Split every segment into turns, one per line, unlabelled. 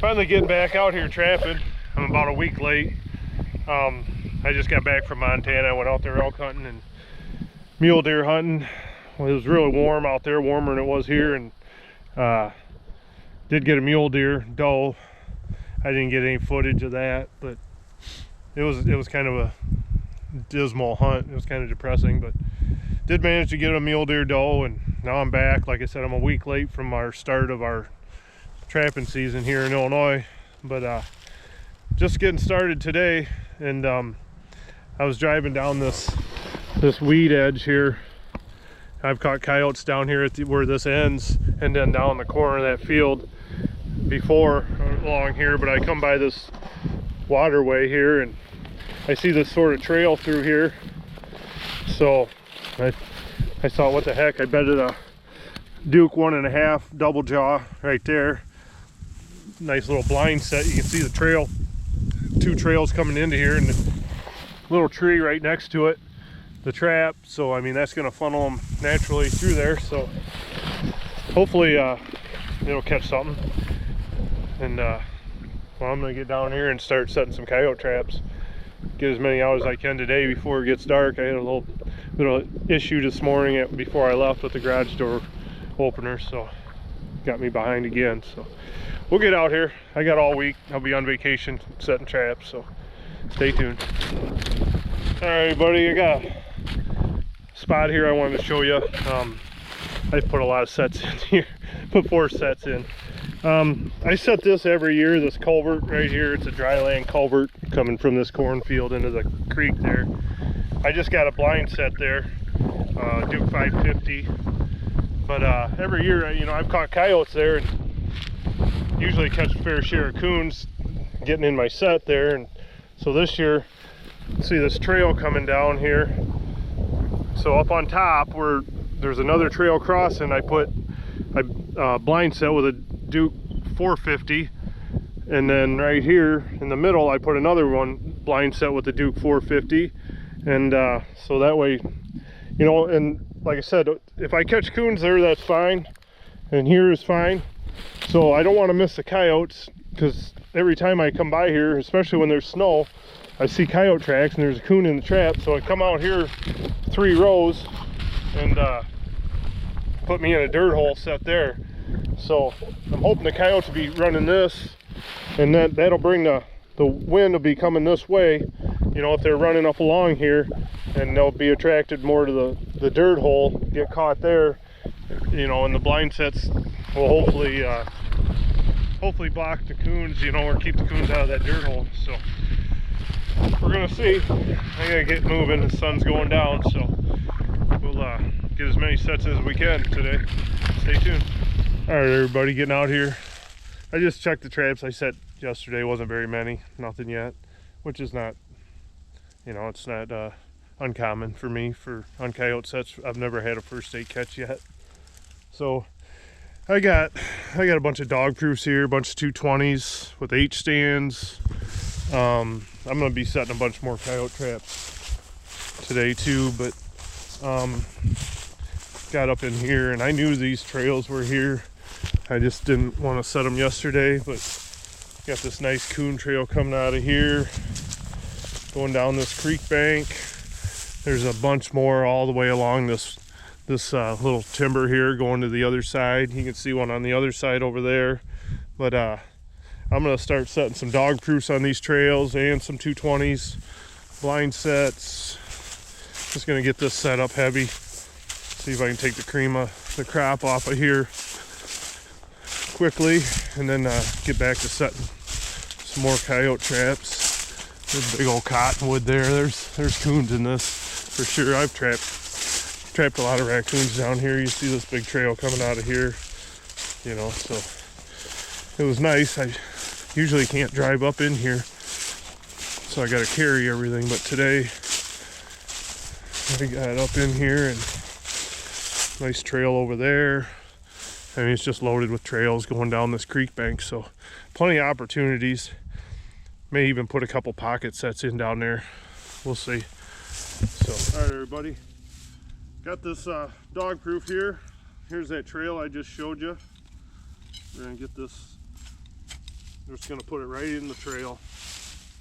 finally getting back out here trapping. I'm about a week late. I just got back from Montana. I went out there elk hunting and mule deer hunting. Well, it was really warm out there, warmer than it was here, and did get a mule deer doe. I didn't get any footage of that, but it was kind of a dismal hunt. It was kind of depressing, but did manage to get a mule deer doe, and now I'm back. Like I said, I'm a week late from our start of our trapping season here in Illinois, but just getting started today. And I was driving down this weed edge here. I've caught coyotes down here at where this ends, and then down the corner of that field before along here. But I come by this waterway here and I see this sort of trail through here, so I thought, what the heck, I bedded a Duke 1.5 double jaw right there. Nice little blind set. You can see the trail, two trails coming into here, and the little tree right next to it, the trap. So I mean, that's going to funnel them naturally through there, so hopefully it'll catch something. And well, I'm going to get down here and start setting some coyote traps, get as many out as I can today before it gets dark. I had a little issue this morning before I left with the garage door opener, so got me behind again. So we'll get out here. I got all week. I'll be on vacation setting traps, so stay tuned. All right, everybody, I got a spot here I wanted to show you. I put a lot of sets in here, put 4 sets in. I set this every year, this culvert right here. It's a dry land culvert coming from this cornfield into the creek there. I just got a blind set there, Duke 550. But every year, you know, I've caught coyotes there and usually catch a fair share of coons getting in my set there. And so this year, see this trail coming down here. So up on top where there's another trail crossing, I put a blind set with a Duke 450, and then right here in the middle I put another one blind set with the Duke 450, and so that way, you know, and like I said, if I catch coons there, that's fine, and here is fine. So I don't want to miss the coyotes, because every time I come by here, especially when there's snow, I see coyote tracks and there's a coon in the trap. So I come out here 3 rows and put me in a dirt hole set there. So I'm hoping the coyotes will be running this, and that'll bring the wind will be coming this way, you know, if they're running up along here, and they'll be attracted more to the dirt hole, get caught there, you know, and the blind sets will hopefully block the coons, you know, or keep the coons out of that dirt hole. So we're gonna see. I gotta get moving. The sun's going down, so we'll get as many sets as we can today. Stay tuned. All right, everybody, getting out here. I just checked the traps I set yesterday. Wasn't very many, nothing yet, which is not, you know, it's not uncommon for me on coyote sets. I've never had a first date catch yet. So I got a bunch of dog proofs here, a bunch of 220s with H stands. I'm gonna be setting a bunch more coyote traps today too, but got up in here and I knew these trails were here. I just didn't want to set them yesterday, but got this nice coon trail coming out of here, going down this creek bank. There's a bunch more all the way along this little timber here going to the other side. You can see one on the other side over there. But I'm gonna start setting some dog proofs on these trails and some 220s, blind sets. Just gonna get this set up heavy. See if I can take the cream of the crop off of here quickly, and then get back to setting some more coyote traps. There's a big old cottonwood there. There's coons in this for sure. I've trapped a lot of raccoons down here. You see this big trail coming out of here, you know, so it was nice. I usually can't drive up in here, so I got to carry everything, but today I got up in here, and nice trail over there. I mean, it's just loaded with trails going down this creek bank, so plenty of opportunities. May even put a couple pocket sets in down there. We'll see. So, all right, everybody. Got this dog proof here. Here's that trail I just showed you. We're gonna get this We're just gonna put it right in the trail.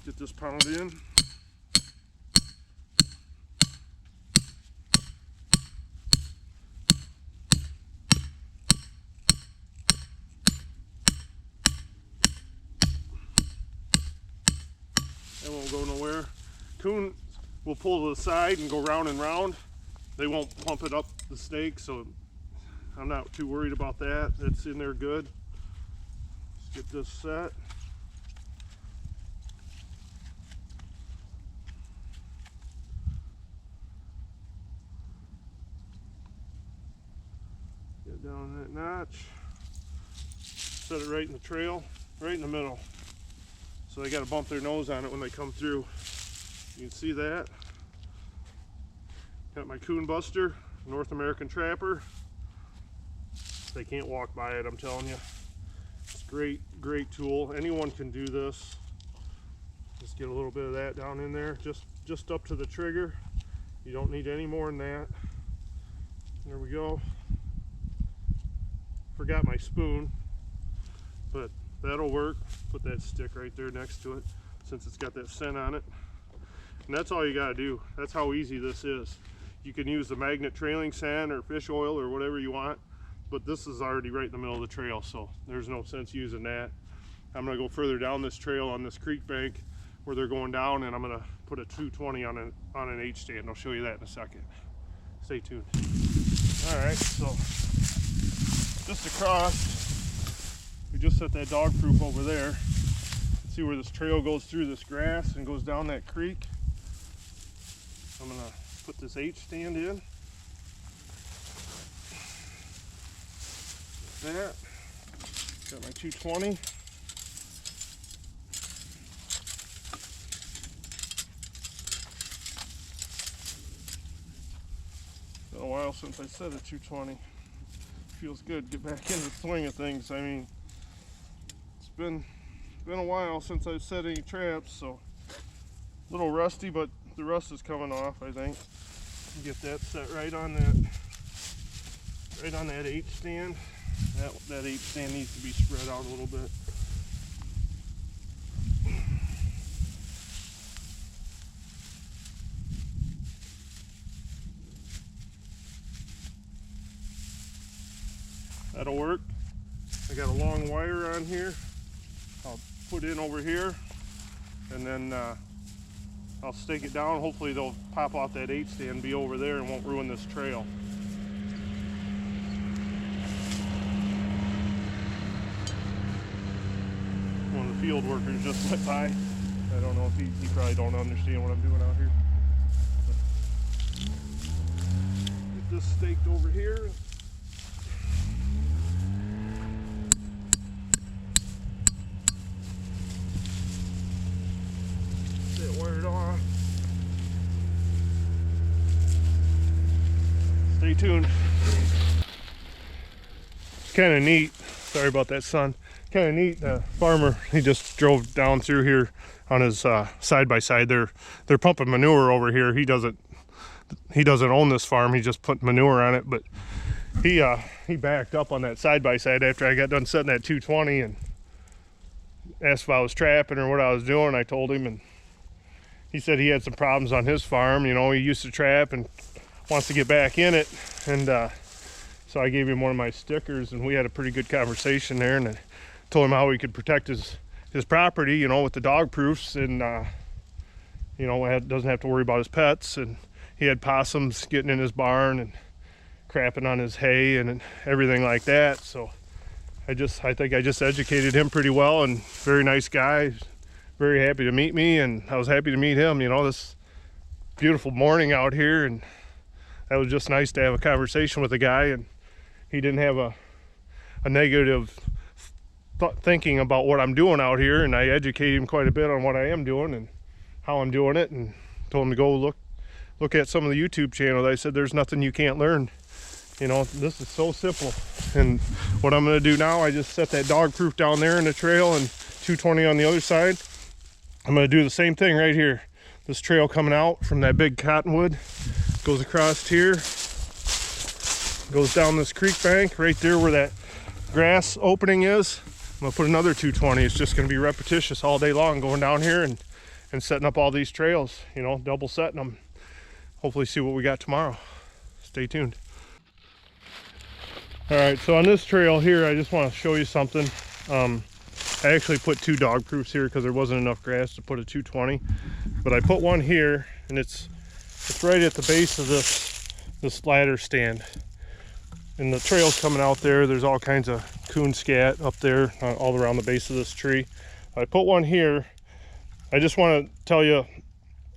Get this pounded in. It won't go nowhere. Coon will pull to the side and go round and round. They won't pump it up the stake, so I'm not too worried about that. It's in there good. Let's get this set. Get down that notch. Set it right in the trail, right in the middle. So they got to bump their nose on it when they come through. You can see that. Got my coon buster, North American Trapper. They can't walk by it, I'm telling you. It's a great, great tool. Anyone can do this. Just get a little bit of that down in there, just up to the trigger. You don't need any more than that. There we go. Forgot my spoon, but that'll work. Put that stick right there next to it since it's got that scent on it. And that's all you got to do. That's how easy this is. You can use the magnet trailing sand or fish oil or whatever you want, but this is already right in the middle of the trail, so there's no sense using that. I'm going to go further down this trail on this creek bank where they're going down, and I'm going to put a 220 on an H stand. I'll show you that in a second. Stay tuned. All right, so just across, we just set that dog proof over there. See where this trail goes through this grass and goes down that creek. I'm gonna put this H stand in. That. Got my 220. Been a while since I set a 220. Feels good. Get back in the swing of things. I mean, it's been a while since I've set any traps, so a little rusty, but the rust is coming off, I think. Get that set right on that H stand. That H stand needs to be spread out a little bit. That'll work. I got a long wire on here. I'll put in over here, and then I'll stake it down. Hopefully they'll pop off that H stand and be over there and won't ruin this trail. One of the field workers just went by. I don't know if he probably don't understand what I'm doing out here. Get this staked over here. Wired on. Stay tuned. It's kind of neat. Sorry about that, son. Kind of neat. The farmer, he just drove down through here on his side by side. They're pumping manure over here. He doesn't own this farm. He just put manure on it. But he backed up on that side by side after I got done setting that 220 and asked if I was trapping or what I was doing. I told him, and he said he had some problems on his farm. You know, he used to trap and wants to get back in it. And so I gave him one of my stickers, and we had a pretty good conversation there. And I told him how he could protect his property, you know, with the dog proofs, and you know, doesn't have to worry about his pets. And he had possums getting in his barn and crapping on his hay and everything like that. So I think I just educated him pretty well, and very nice guy. Very happy to meet me, and I was happy to meet him. You know, this beautiful morning out here, and that was just nice to have a conversation with a guy, and he didn't have a negative thinking about what I'm doing out here, and I educated him quite a bit on what I am doing and how I'm doing it, and told him to go look at some of the YouTube channels. I said there's nothing you can't learn. You know, this is so simple. And what I'm going to do now, I just set that dog proof down there in the trail and 220 on the other side. I'm going to do the same thing right here. This trail coming out from that big cottonwood goes across here, goes down this creek bank right there where that grass opening is. gonna put another 220. It's just gonna be repetitious all day long, going down here and setting up all these trails, you know, double setting them. Hopefully see what we got tomorrow. Stay tuned. All right, so on this trail here, I just want to show you something. I actually put 2 dog proofs here because there wasn't enough grass to put a 220, but I put one here, and it's right at the base of this ladder stand. And the trail's coming out there. There's all kinds of coon scat up there all around the base of this tree. I put one here. I just want to tell you,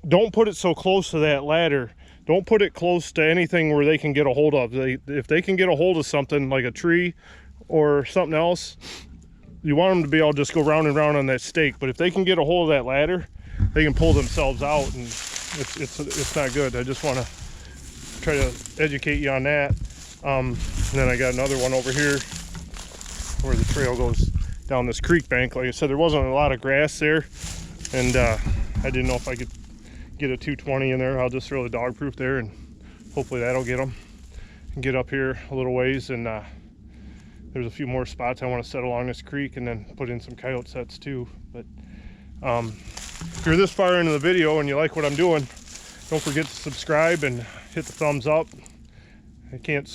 don't put it so close to that ladder. Don't put it close to anything where they can get a hold of. If they can get a hold of something like a tree or something else, you want them to be able to just go round and round on that stake. But if they can get a hold of that ladder, they can pull themselves out, and it's not good. I just want to try to educate you on that. And then I got another one over here where the trail goes down this creek bank. Like I said, there wasn't a lot of grass there, and I didn't know if I could get a 220 in there. I'll just throw the dog proof there, and hopefully that'll get them. And get up here a little ways, and there's a few more spots I want to set along this creek, and then put in some coyote sets too. But if you're this far into the video and you like what I'm doing, don't forget to subscribe and hit the thumbs up. I can't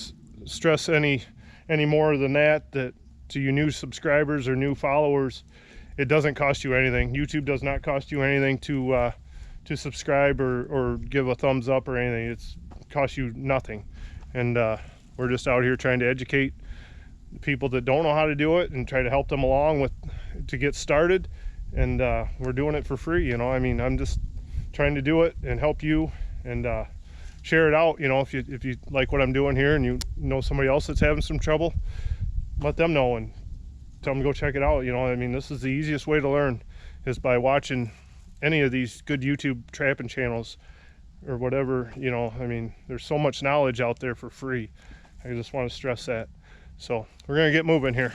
stress any more than that to you new subscribers or new followers, it doesn't cost you anything. YouTube does not cost you anything to subscribe or give a thumbs up or anything. It costs you nothing. And we're just out here trying to educate people that don't know how to do it and try to help them along to get started. And we're doing it for free, you know. I mean, I'm just trying to do it and help you, and share it out. You know, if you like what I'm doing here and you know somebody else that's having some trouble, let them know and tell them to go check it out. You know, I mean, this is the easiest way to learn, is by watching any of these good YouTube trapping channels or whatever. You know, I mean, there's so much knowledge out there for free. I just want to stress that. So we're gonna get moving here.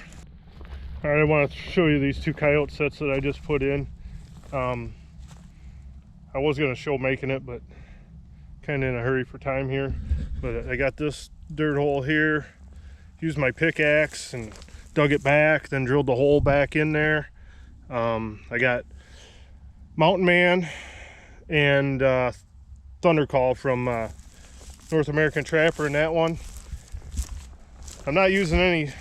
All right, I want to show you these 2 coyote sets that I just put in. I was gonna show making it, but kind of in a hurry for time here. But I got this dirt hole here, used my pickaxe and dug it back, then drilled the hole back in there. I got Mountain Man and Thunder Call from North American Trapper in that one. I'm not using any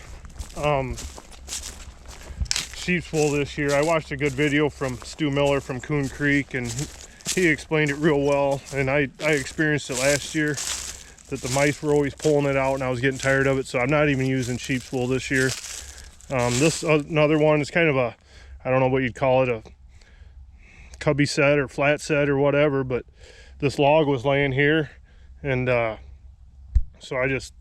sheep's wool this year. I watched a good video from Stu Miller from Coon Creek, and he explained it real well, and I experienced it last year, that the mice were always pulling it out and I was getting tired of it. So I'm not even using sheep's wool this year. This another one is kind of a, I don't know what you'd call it, a cubby set or flat set or whatever, but this log was laying here, and so I just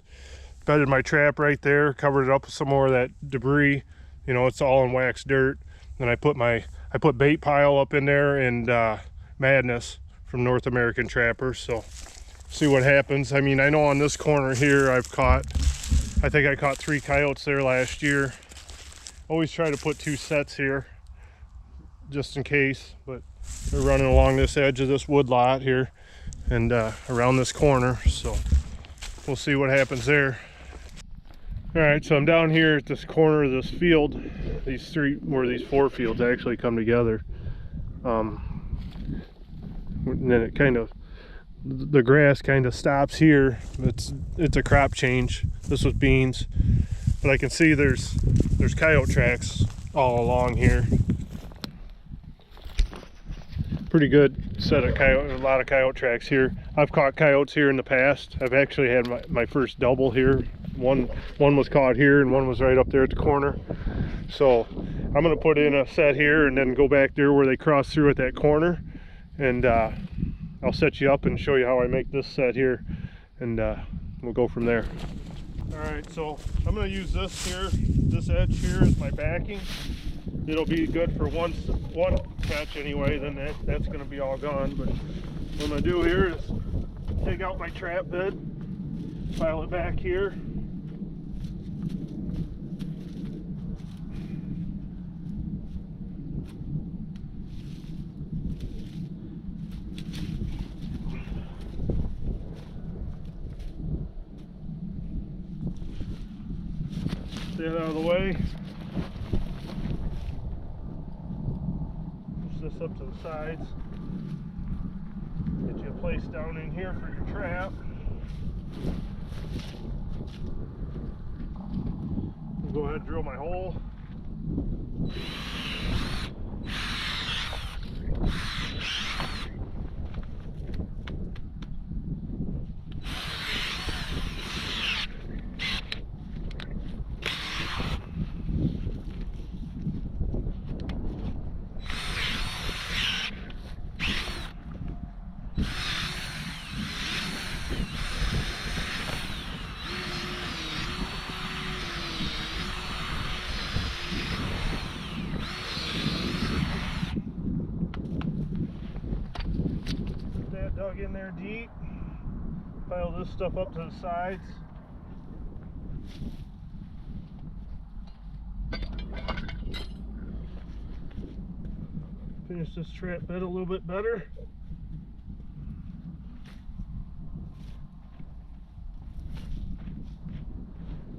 bedded my trap right there, covered it up with some more of that debris. You know, it's all in wax dirt. Then I put bait pile up in there, and Madness from North American Trapper. So see what happens. I mean, I know on this corner here I think I caught 3 coyotes there last year. Always try to put 2 sets here just in case, but they're running along this edge of this wood lot here and around this corner, so we'll see what happens there. All right, so I'm down here at this corner of this field, these 4 fields actually come together. And then the grass kind of stops here. It's a crop change. This was beans, but I can see there's coyote tracks all along here. Pretty good set of a lot of coyote tracks here. I've caught coyotes here in the past. I've actually had my first double here. One was caught here and one was right up there at the corner. So I'm gonna put in a set here and then go back there where they cross through at that corner, and I'll set you up and show you how I make this set here, and we'll go from there. All right, so I'm going to use this edge here as my backing. It'll be good for one catch anyway, then that's going to be all gone. But what I'm going to do here is take out my trap bed, pile it back here. Get out of the way. this up to the sides. Get you a place down in here for your trap. I'll go ahead and drill my hole. Dug in there deep. Pile this stuff up to the sides. Finish this trap bed a little bit better.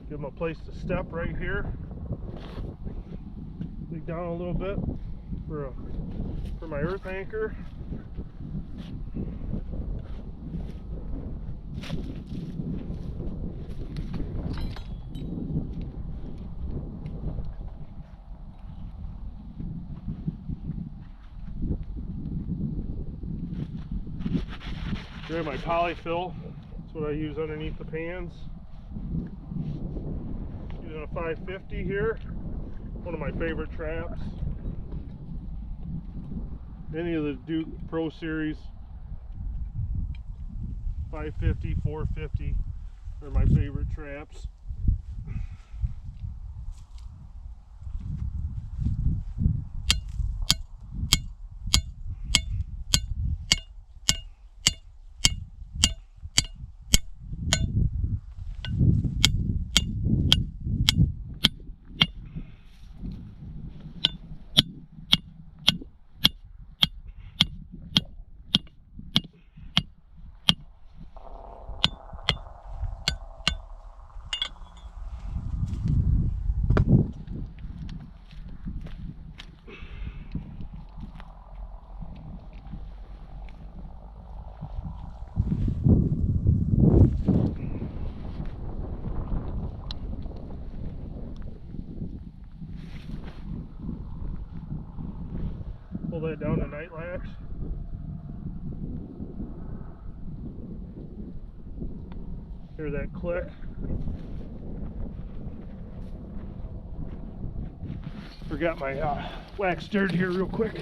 Give them a place to step right here. Dig down a little bit for my earth anchor. Grab my polyfill. That's what I use underneath the pans. Using a 550 here. One of my favorite traps. Any of the Duke Pro Series 550, 450 are my favorite traps. Pull that down to night latch. Hear that click. Forgot my wax dirt here real quick.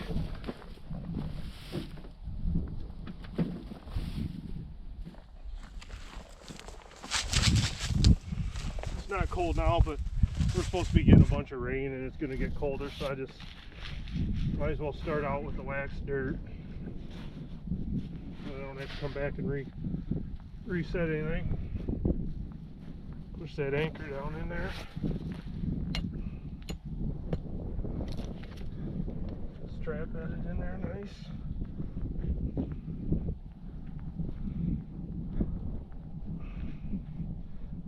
It's not cold now, but we're supposed to be getting a bunch of rain and it's going to get colder, so I just might as well start out with the wax dirt. So I don't have to come back and reset anything. Push that anchor down in there. Strap bedded in there nice.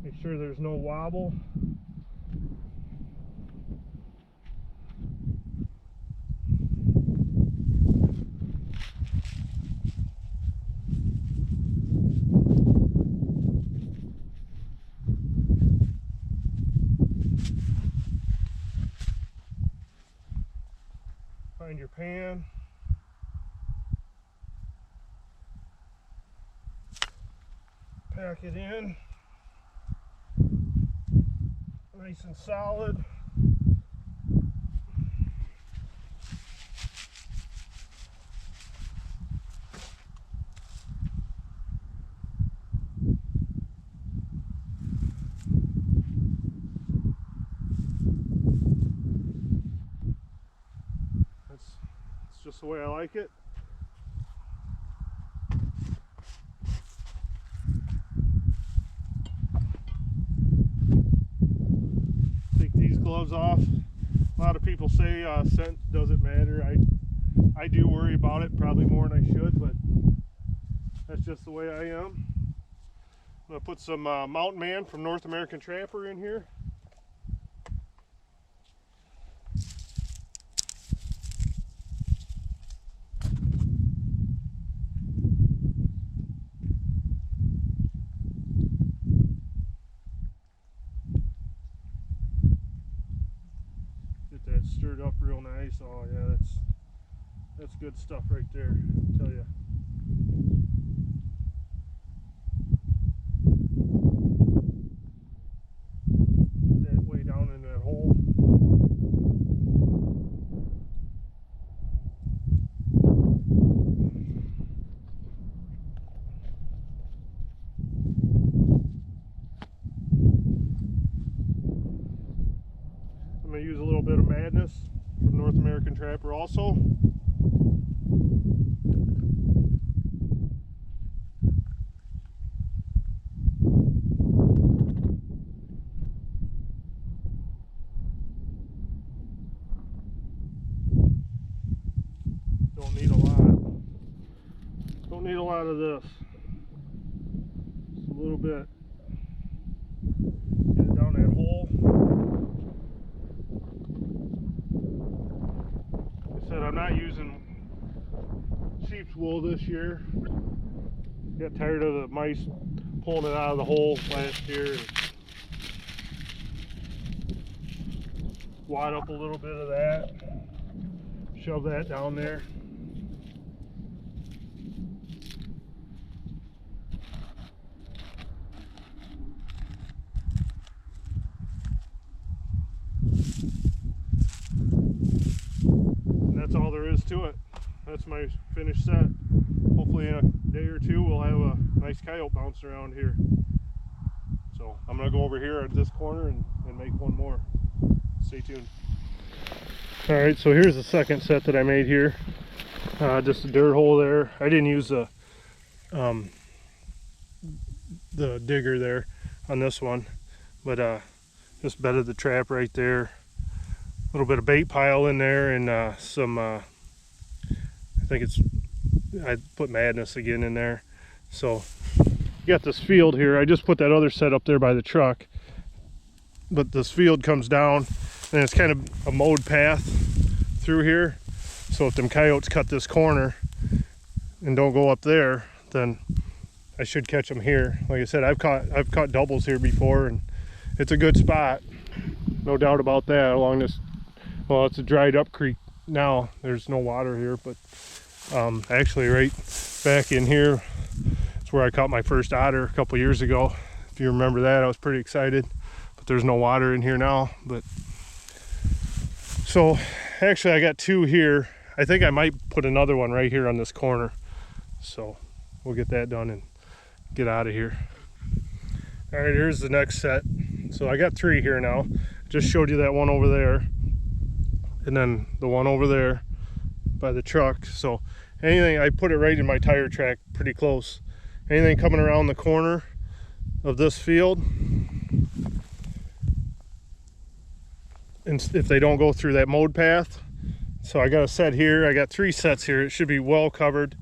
Make sure there's no wobble. Find your pan. Pack it in. Nice and solid. That's just the way I like it. Take these gloves off. A lot of people say scent doesn't matter. I do worry about it probably more than I should, but that's just the way I am. I'm going to put some Mountain Man from North American Trapper in here. up real nice. Oh yeah, that's good stuff right there, I'll tell you. Get that way down in that hole. I'm going to use a little bit of Madness from North American Trapper also. Don't need a lot. Don't need a lot of this. Just a little bit. Get it down that hole. Like I said, I'm not using sheep's wool this year. Got tired of the mice pulling it out of the hole last year. Wad up a little bit of that. Shove that down there. And that's all there is to it. That's my finished set. Hopefully in a day or two we'll have a nice coyote bounce around here. So I'm going to go over here at this corner and make one more. Stay tuned. Alright, so here's the second set that I made here. Just a dirt hole there. I didn't use the digger there on this one, but just bedded the trap right there. A little bit of bait pile in there, and some I think I put Madness again in there. So you got this field here. I just put that other set up there by the truck, but this field comes down and it's kind of a mowed path through here. So if them coyotes cut this corner and don't go up there, then I should catch them here. Like I said, I've caught doubles here before, and it's a good spot, no doubt about that. Along this, well, it's a dried up creek now. There's no water here, but actually right back in here, it's where I caught my first otter a couple years ago. If you remember that, I was pretty excited. But there's no water in here now. But so actually I got two here. I think I might put another one right here on this corner. So we'll get that done and get out of here. All right, here's the next set. So I got three here now. Just showed you that one over there, and then the one over there by the truck. So anything, I put it right in my tire track pretty close. Anything coming around the corner of this field, and if they don't go through that mowed path. So I got a set here. I got three sets here. It should be well covered.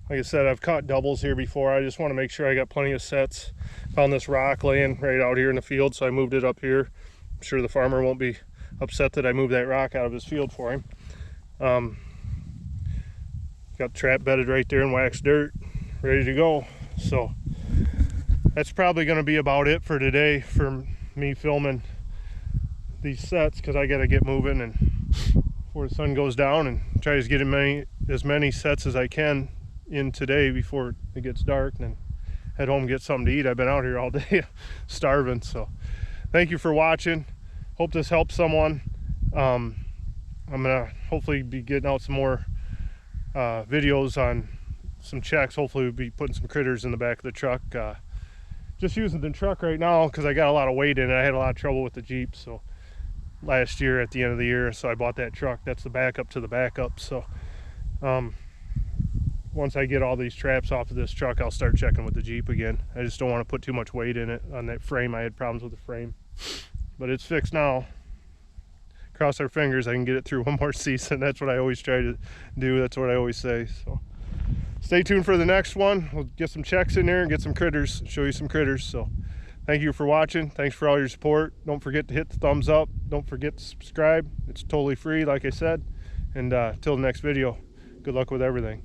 Like I said, I've caught doubles here before. I just want to make sure I got plenty of sets. Found this rock laying right out here in the field, so I moved it up here. I'm sure the farmer won't be upset that I moved that rock out of his field for him. Got the trap bedded right there in waxed dirt, ready to go. So that's probably going to be about it for today for me filming these sets, because I got to get moving and before the sun goes down, and try to get as many sets as I can in today before it gets dark, and then head home and get something to eat. I've been out here all day starving. So thank you for watching. Hope this helps someone. I'm gonna hopefully be getting out some more videos on some checks. Hopefully we'll be putting some critters in the back of the truck. Just using the truck right now because I got a lot of weight in it. I had a lot of trouble with the Jeep, so last year at the end of the year, so I bought that truck. That's the backup to the backup. So once I get all these traps off of this truck, I'll start checking with the Jeep again. I just don't want to put too much weight in it on that frame. I had problems with the frame, but it's fixed now. Cross our fingers I can get it through one more season. That's what I always try to do. That's what I always say. So stay tuned for the next one. We'll get some checks in there and get some critters, show you some critters. So thank you for watching. Thanks for all your support. Don't forget to hit the thumbs up. Don't forget to subscribe. It's totally free, like I said. And till the next video, good luck with everything.